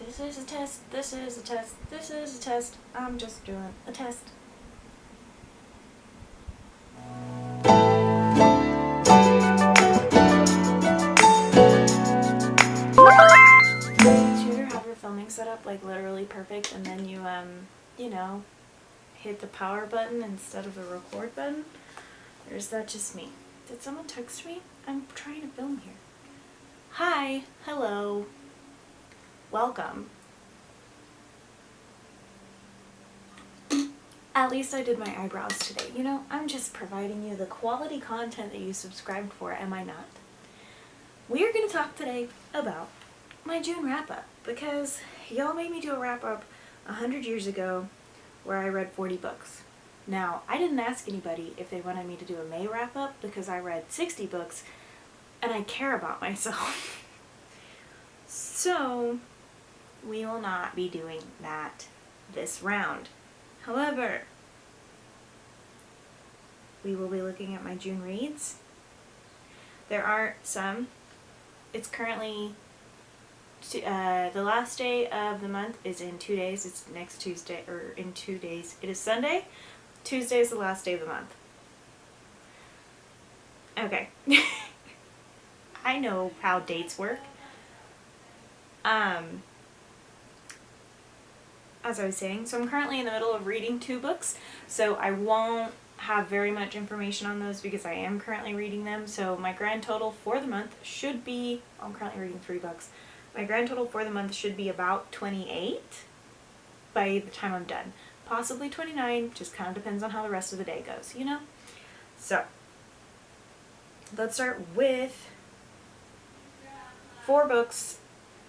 This is a test, this is a test, this is a test. I'm just doing a test. Do you ever have your filming set up like literally perfect and then you hit the power button instead of the record button? Or is that just me? Did someone text me? I'm trying to film here. Hi, hello, welcome. At least I did my eyebrows today. You know, I'm just providing you the quality content that you subscribed for, am I not? We are going to talk today about my June wrap-up, because y'all made me do a wrap-up 100 years ago where I read 40 books. Now, I didn't ask anybody if they wanted me to do a May wrap-up because I read 60 books and I care about myself. So, we will not be doing that this round. However, we will be looking at my June reads. There are some. It's currently, the last day of the month is in 2 days. It's next Tuesday, or in 2 days. It is Sunday. Tuesday is the last day of the month. Okay. I know how dates work. As I was saying, so I'm currently in the middle of reading 2 books, so I won't have very much information on those because I am currently reading them. So my grand total for the month should be, I'm currently reading 3 books. My grand total for the month should be about 28 by the time I'm done. Possibly 29, just kind of depends on how the rest of the day goes, you know? So, let's start with 4 books.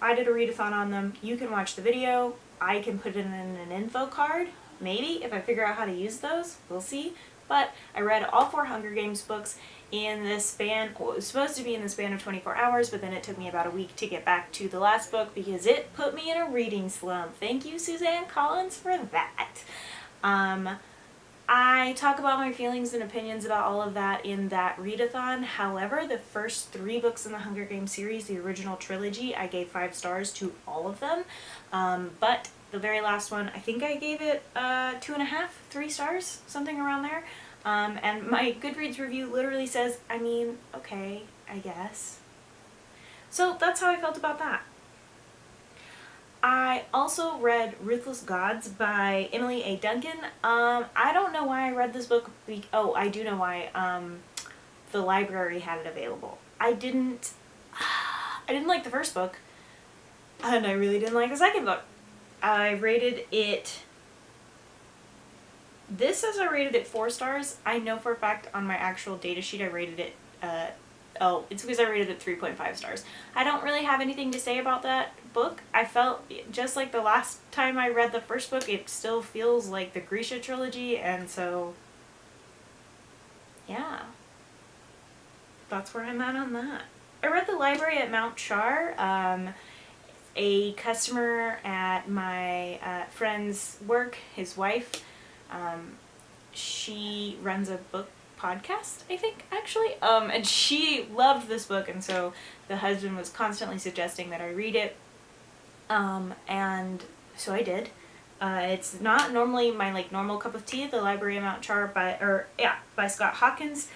I did a readathon on them. You can watch the video. I can put it in an info card, maybe, if I figure out how to use those. We'll see. But I read all 4 Hunger Games books in this span. Well, it was supposed to be in the span of 24 hours, but then it took me about a week to get back to the last book because it put me in a reading slump. Thank you, Suzanne Collins, for that. I talk about my feelings and opinions about all of that in that readathon. However, the first 3 books in the Hunger Games series, the original trilogy, I gave 5 stars to all of them. But the very last one, I think I gave it 2.5, 3 stars, something around there. And my Goodreads review literally says, I mean, okay, I guess. So that's how I felt about that. I also read Ruthless Gods by Emily A. Duncan. I don't know why I read this book. Oh, I do know why. The library had it available. I didn't like the first book, and I really didn't like the second book. I rated it, this says I rated it 4 stars. I know for a fact on my actual data sheet I rated it, oh, it's because I rated it 3.5 stars. I don't really have anything to say about that book. I felt just like the last time I read the first book, it still feels like the Grisha trilogy, and so, yeah. That's where I'm at on that. I read The Library at Mount Char. A customer at my friend's work, his wife, she runs a book podcast, I think, actually, and she loved this book, and so the husband was constantly suggesting that I read it, and so I did. It's not normally my normal cup of tea, The Library of Mount Char by Scott Hawkins.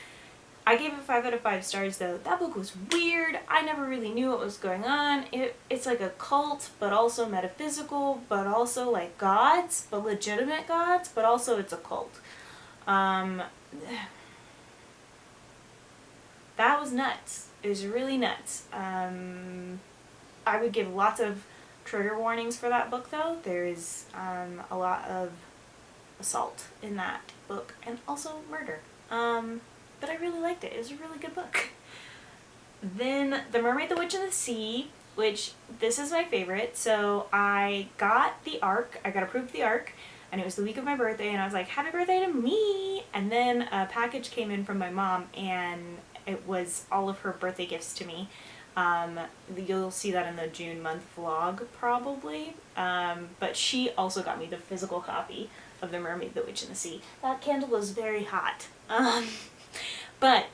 I gave it 5 out of 5 stars though. That book was weird. I never really knew what was going on. It's like a cult, but also metaphysical, but also like gods, but legitimate gods, but also it's a cult. That was nuts. It was really nuts. I would give lots of trigger warnings for that book though. There is a lot of assault in that book, and also murder. But I really liked it. It was a really good book. Then The Mermaid, the Witch, and the Sea, which this is my favorite. So I got the ARC. I got approved the ARC, and it was the week of my birthday, and I was like, happy birthday to me! And then a package came in from my mom, and it was all of her birthday gifts to me. You'll see that in the June month vlog, probably. But she also got me the physical copy of The Mermaid, the Witch, and the Sea. That candle was very hot. But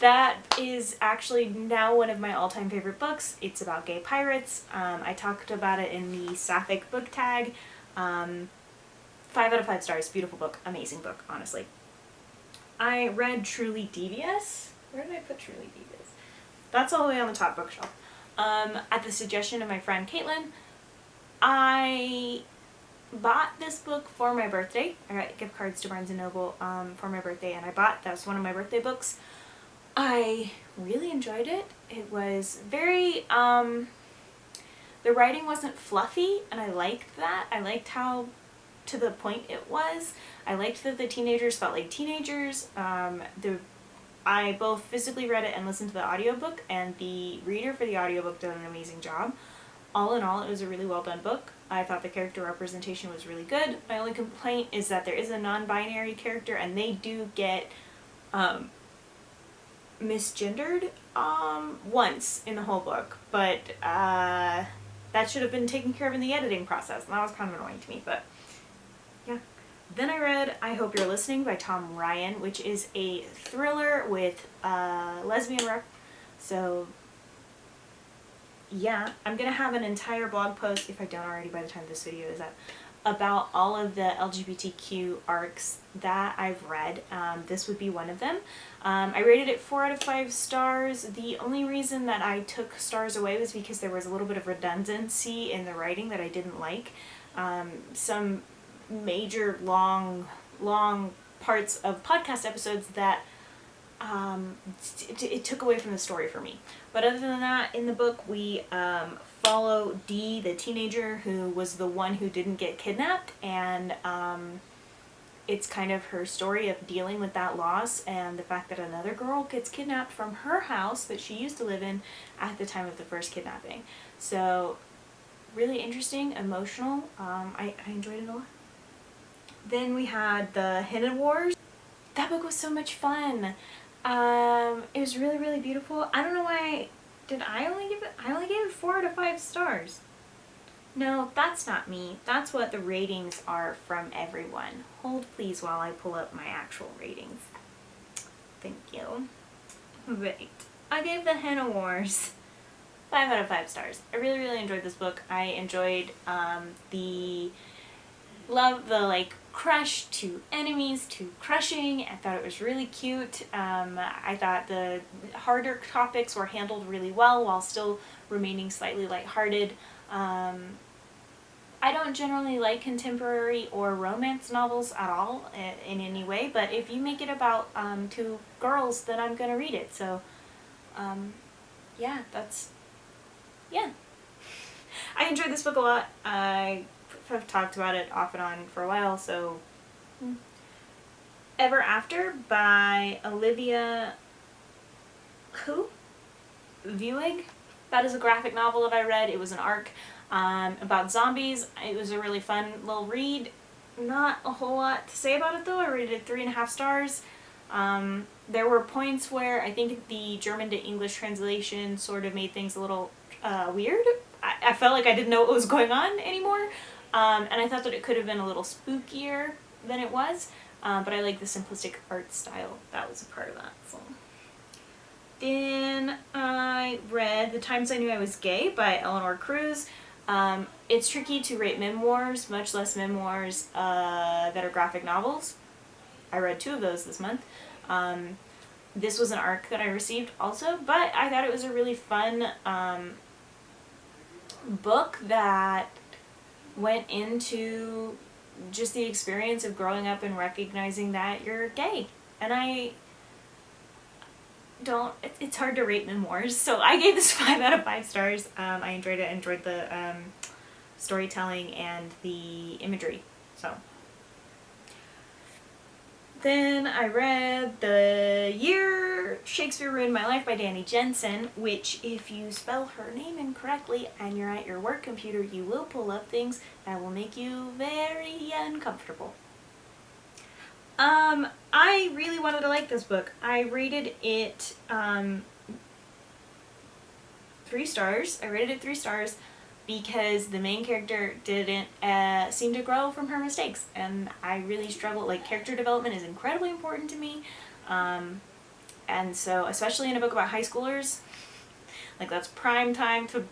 that is actually now one of my all-time favorite books. It's about gay pirates. I talked about it in the Sapphic book tag. 5 out of 5 stars. Beautiful book. Amazing book, honestly. I read Truly Devious. Where did I put Truly Devious? That's all the way on the top bookshelf. At the suggestion of my friend Caitlin, I bought this book for my birthday. I got gift cards to Barnes & Noble for my birthday, and that's one of my birthday books. I really enjoyed it. It was very, the writing wasn't fluffy, and I liked that. I liked how to the point it was. I liked that the teenagers felt like teenagers. I both physically read it and listened to the audiobook, and the reader for the audiobook did an amazing job. All in all, it was a really well done book. I thought the character representation was really good. My only complaint is that there is a non-binary character, and they do get misgendered once in the whole book, but that should have been taken care of in the editing process, and that was kind of annoying to me, but yeah. Then I read I Hope You're Listening by Tom Ryan, which is a thriller with lesbian rep. So yeah, I'm gonna have an entire blog post, if I don't already by the time this video is up, about all of the LGBTQ arcs that I've read. This would be one of them. I rated it 4 out of 5 stars. The only reason that I took stars away was because there was a little bit of redundancy in the writing that I didn't like. Some major long parts of podcast episodes that it took away from the story for me. But other than that, in the book we follow Dee, the teenager who was the one who didn't get kidnapped, and it's kind of her story of dealing with that loss and the fact that another girl gets kidnapped from her house that she used to live in at the time of the first kidnapping. So really interesting, emotional. I enjoyed it a lot. Then we had the Henna Wars. That book was so much fun. It was really, really beautiful. I don't know why, I only gave it 4 out of 5 stars. No, that's not me. That's what the ratings are from everyone. Hold please while I pull up my actual ratings. Thank you. Right. I gave the Henna Wars 5 out of 5 stars. I really, really enjoyed this book. I enjoyed the like crush to enemies to crushing. I thought it was really cute. I thought the harder topics were handled really well while still remaining slightly lighthearted. I don't generally like contemporary or romance novels at all in any way, but if you make it about 2 girls, then I'm gonna read it. So yeah, yeah. I enjoyed this book a lot. I've talked about it off and on for a while, so Ever After by Olivia Vieweg. That is a graphic novel that I read. It was an arc about zombies. It was a really fun little read. Not a whole lot to say about it though. I rated it 3.5 stars. There were points where I think the German to English translation sort of made things a little weird. I felt like I didn't know what was going on anymore. And I thought that it could have been a little spookier than it was, but I like the simplistic art style that was a part of that. So. Then I read The Times I Knew I Was Gay by Eleanor Cruz. It's tricky to rate memoirs, much less memoirs that are graphic novels. I read 2 of those this month. This was an arc that I received also, but I thought it was a really fun book that went into just the experience of growing up and recognizing that you're gay. And it's hard to rate memoirs, so I gave this 5 out of 5 stars. I enjoyed it. I enjoyed the storytelling and the imagery. So then I read The Year Shakespeare Ruined My Life by Danny Jensen, which if you spell her name incorrectly and you're at your work computer, you will pull up things that will make you very uncomfortable. I really wanted to like this book. I rated it 3 stars. I rated it 3 stars because the main character didn't seem to grow from her mistakes, and I really struggled. Like, character development is incredibly important to me. And so, especially in a book about high schoolers, like that's prime time to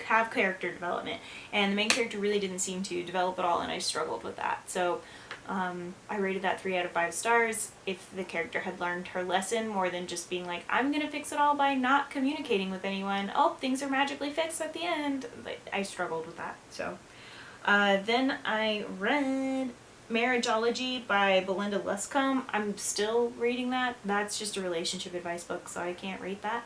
have character development. And the main character really didn't seem to develop at all, and I struggled with that. So I rated that 3 out of 5 stars. If the character had learned her lesson more than just being like, I'm gonna fix it all by not communicating with anyone, oh, things are magically fixed at the end, I struggled with that. So then I read Marriageology by Belinda Luscombe. I'm still reading that. That's just a relationship advice book, so I can't rate that.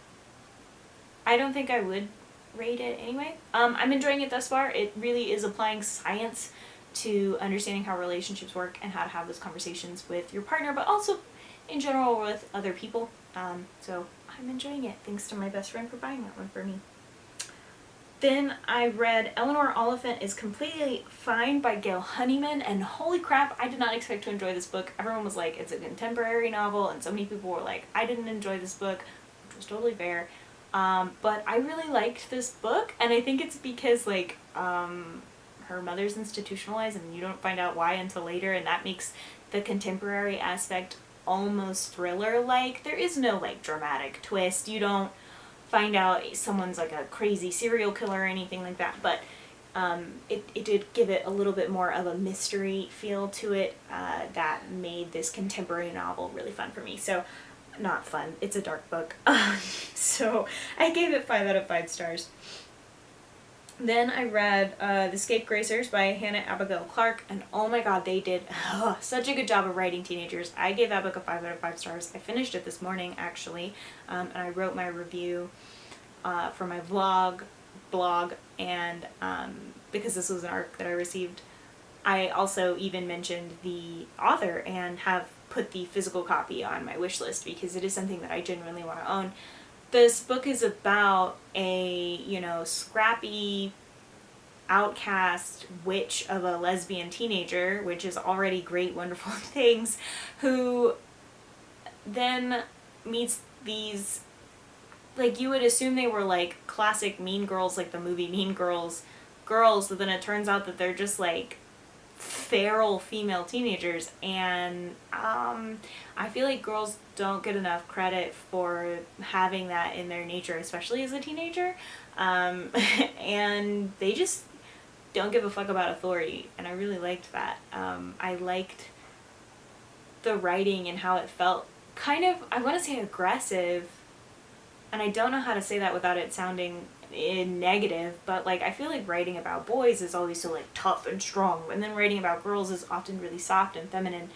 I don't think I would rate it anyway. I'm enjoying it thus far. It really is applying science to understanding how relationships work and how to have those conversations with your partner, but also in general with other people. So I'm enjoying it. Thanks to my best friend for buying that one for me. Then I read Eleanor Oliphant is Completely Fine by Gail Honeyman, and holy crap, I did not expect to enjoy this book. Everyone was like, it's a contemporary novel, and so many people were like, I didn't enjoy this book, which was totally fair. But I really liked this book, and I think it's because like her mother's institutionalized and you don't find out why until later, and that makes the contemporary aspect almost thriller-like. There is no like dramatic twist. You don't find out someone's like a crazy serial killer or anything like that, but it did give it a little bit more of a mystery feel to it that made this contemporary novel really fun for me. So, not fun, it's a dark book. So I gave it 5 out of 5 stars. Then I read The Scapegracers by Hannah Abigail Clark, and oh my god, they did such a good job of writing teenagers. I gave that book a 5 out of 5 stars. I finished it this morning, actually, and I wrote my review for my blog, and because this was an ARC that I received, I also even mentioned the author and have put the physical copy on my wish list because it is something that I genuinely want to own. This book is about a, you know, scrappy, outcast witch of a lesbian teenager, which is already great, wonderful things, who then meets these, like, you would assume they were like classic Mean Girls, like the movie Mean Girls, girls, but then it turns out that they're just like feral female teenagers, and I feel like girls don't get enough credit for having that in their nature, especially as a teenager, and they just don't give a fuck about authority, and I really liked that. I liked the writing and how it felt kind of, I want to say aggressive, and I don't know how to say that without it sounding negative, but like I feel like writing about boys is always so like tough and strong, and then writing about girls is often really soft and feminine,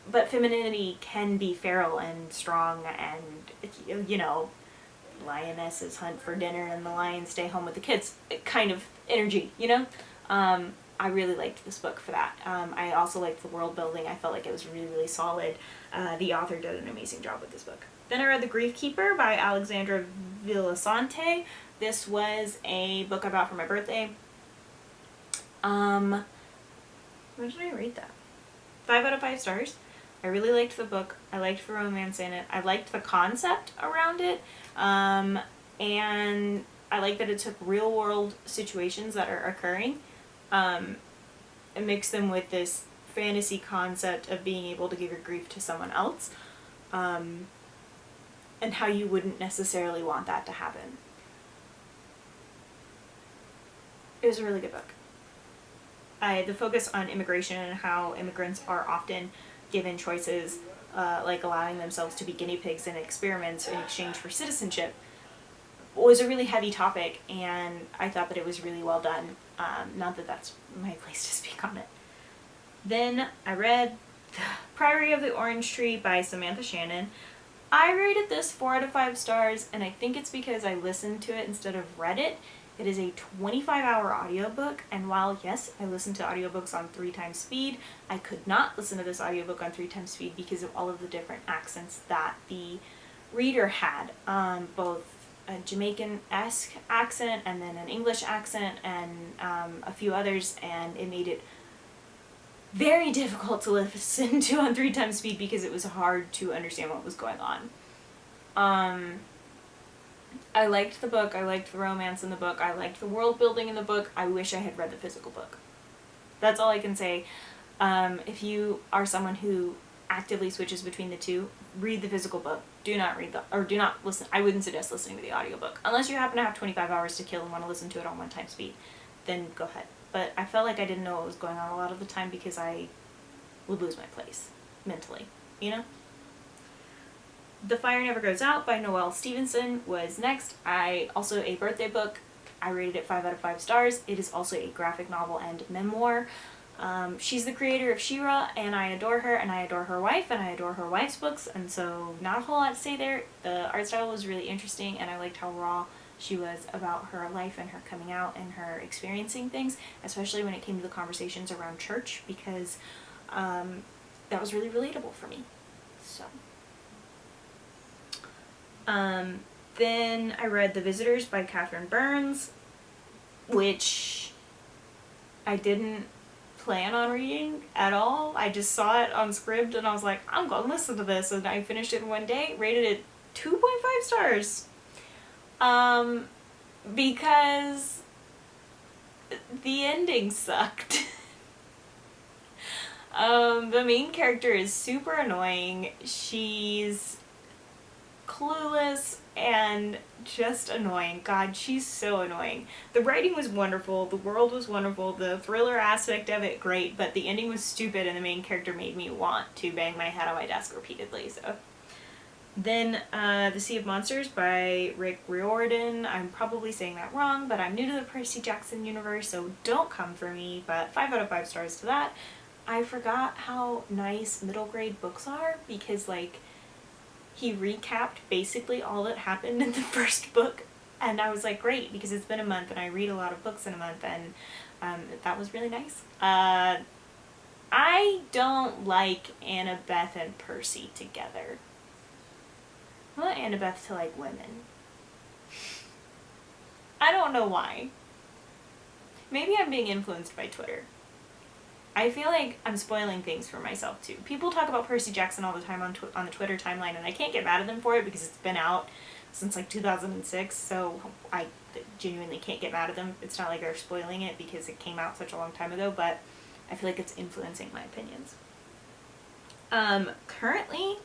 but femininity can be feral and strong, and you know, lionesses hunt for dinner and the lions stay home with the kids kind of energy, you know. I really liked this book for that. I also liked the world building. I felt like it was really, really solid. The author did an amazing job with this book. Then I read The Grief Keeper by Alexandra Villasante. This was a book I bought for my birthday. What did I rate that? 5 out of 5 stars. I really liked the book. I liked the romance in it. I liked the concept around it. And I like that it took real world situations that are occurring and mixed them with this fantasy concept of being able to give your grief to someone else. And how you wouldn't necessarily want that to happen. It was a really good book. The focus on immigration and how immigrants are often given choices, like allowing themselves to be guinea pigs in experiments in exchange for citizenship, was a really heavy topic, and I thought that it was really well done. Not that that's my place to speak on it. Then I read The Priory of the Orange Tree by Samantha Shannon. I rated this 4 out of 5 stars, and I think it's because I listened to it instead of read it. It is a 25-hour audiobook, and while, yes, I listen to audiobooks on 3 times speed, I could not listen to this audiobook on 3 times speed because of all of the different accents that the reader had. Both a Jamaican-esque accent, and then an English accent, and a few others, and it made it very difficult to listen to on 3 times speed because it was hard to understand what was going on. I liked the book, I liked the romance in the book, I liked the world building in the book. I wish I had read the physical book. That's all I can say. If you are someone who actively switches between the two, read the physical book. Do not read do not listen. I wouldn't suggest listening to the audiobook. Unless you happen to have 25 hours to kill and want to listen to it on 1x speed, then go ahead. But I felt like I didn't know what was going on a lot of the time because I would lose my place mentally, you know? The Fire Never Goes Out by Noelle Stevenson was next. Also a birthday book. I rated it 5 out of 5 stars. It is also a graphic novel and memoir. She's the creator of She-Ra, and I adore her, and I adore her wife, and I adore her wife's books, and so not a whole lot to say there. The art style was really interesting, and I liked how raw she was about her life and her coming out and her experiencing things, especially when it came to the conversations around church, because that was really relatable for me. So then I read The Visitors by Catherine Burns, which I didn't plan on reading at all. I just saw it on Scribd and I was like, I'm gonna listen to this, and I finished it in one day, rated it 2.5 stars. Because the ending sucked. The main character is super annoying. She's clueless and just annoying. God, she's so annoying. The writing was wonderful, the world was wonderful, the thriller aspect of it great, but the ending was stupid and the main character made me want to bang my head on my desk repeatedly. So then The Sea of Monsters by Rick Riordan. I'm probably saying that wrong, but I'm new to the Percy Jackson universe, so don't come for me, but 5 out of 5 stars to that. I forgot how nice middle grade books are, because like he recapped basically all that happened in the first book, and I was like, great, because it's been a month and I read a lot of books in a month, and that was really nice. I don't like Annabeth and Percy together. I want Annabeth to like women. I don't know why. Maybe I'm being influenced by Twitter. I feel like I'm spoiling things for myself too. People talk about Percy Jackson all the time on the Twitter timeline, and I can't get mad at them for it because it's been out since like 2006, so I genuinely can't get mad at them. It's not like they're spoiling it because it came out such a long time ago, but I feel like it's influencing my opinions. Currently,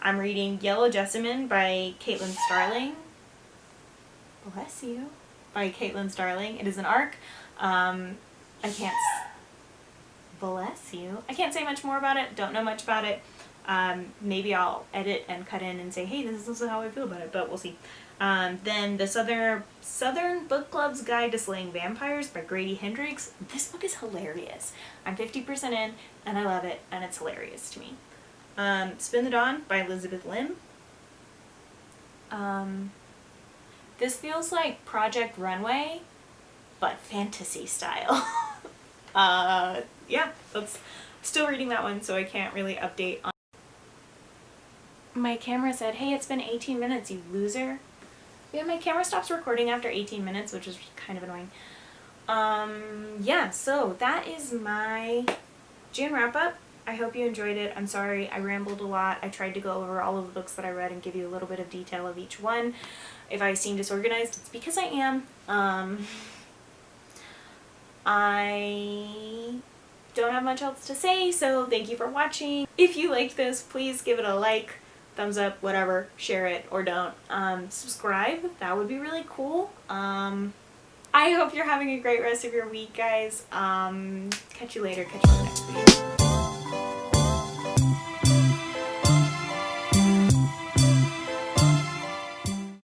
I'm reading Yellow Jessamine by Caitlin Starling. Bless you. By Caitlin Starling. It is an arc. Bless you. I can't say much more about it. Don't know much about it. Maybe I'll edit and cut in and say, hey, this is how I feel about it, but we'll see. Then the Southern Book Club's Guide to Slaying Vampires by Grady Hendrix. This book is hilarious. I'm 50% in, and I love it, and it's hilarious to me. Spin the Dawn by Elizabeth Lim. This feels like Project Runway, but fantasy style. Yeah, that's still reading that one, so I can't really update on. My camera said, hey, it's been 18 minutes, you loser. Yeah, my camera stops recording after 18 minutes, which is kind of annoying. Yeah, so that is my June wrap-up. I hope you enjoyed it. I'm sorry I rambled a lot. I tried to go over all of the books that I read and give you a little bit of detail of each one. If I seem disorganized, it's because I am. I don't have much else to say, so thank you for watching. If you liked this, please give it a like, thumbs up, whatever, share it or don't. Subscribe, that would be really cool. I hope you're having a great rest of your week, guys. Catch you later, catch you on the next video.